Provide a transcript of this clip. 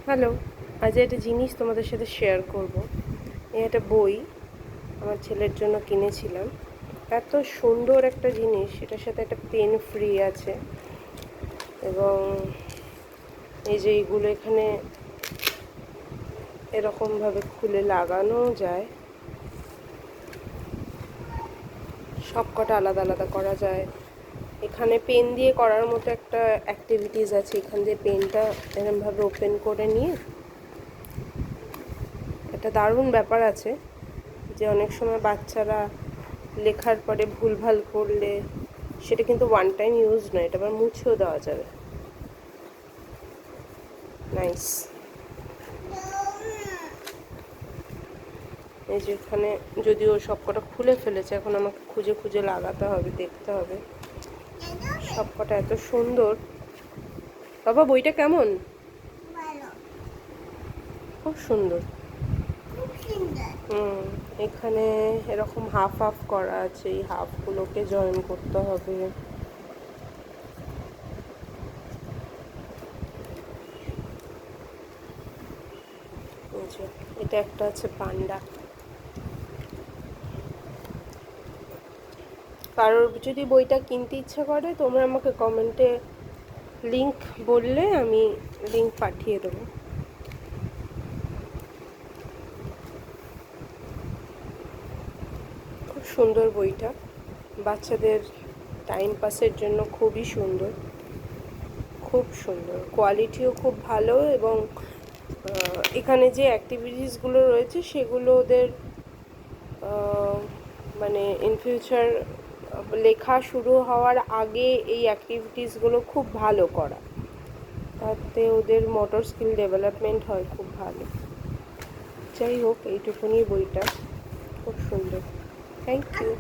Hello, আজ একটা জিনিস তোমাদের সাথে শেয়ার করব। এই একটা বই আমার ছেলের জন্য কিনেছিলাম। এত সুন্দর একটা জিনিস, এটার সাথে একটা পেন ফ্রি আছে এবং এই যে এইগুলো এখানে এরকমভাবে খুলে লাগানো যায়, সব কটা আলাদা আলাদা করা যায়। এখানে পেন দিয়ে করার মতো একটা অ্যাক্টিভিটিস আছে। এখান দিয়ে পেনটা এরকমভাবে ওপেন করে নিয়ে একটা দারুণ ব্যাপার আছে যে অনেক সময় বাচ্চারা লেখার পরে ভুলভাল করলে সেটা কিন্তু ওয়ান টাইম ইউজ নয়, এটা আবার মুছেও দেওয়া যাবে। নাইস। এই যে এখানে যদিও সব কটা খুলে ফেলেছে, এখন আমাকে খুঁজে খুঁজে লাগাতে হবে, দেখতে হবে। সব কটা এত সুন্দর। বাবা, বইটা কেমন? খুব সুন্দর। এখানে এরকম হাফ হাফ করা আছে, এই হাফগুলোকে জয়েন করতে হবে। এটা একটা আছে পান্ডা। কারোর যদি বইটা কিনতে ইচ্ছা করে, তোমরা আমাকে কমেন্টে লিংক বললে আমি লিংক পাঠিয়ে দেবো। খুব সুন্দর বইটা, বাচ্চাদের টাইম পাসের জন্য খুবই সুন্দর, খুব সুন্দর, কোয়ালিটিও খুব ভালো এবং এখানে যে অ্যাক্টিভিটিসগুলো রয়েছে সেগুলো ওদের মানে ইন ফিউচার লেখা শুরু হওয়ার আগে এই অ্যাক্টিভিটিসগুলো খুব ভালো করা, তাতে ওদের মোটর স্কিল ডেভেলপমেন্ট হয় খুব ভালো। যাই হোক, এইটুকুনি বইটা, খুব সুন্দর। Thank you.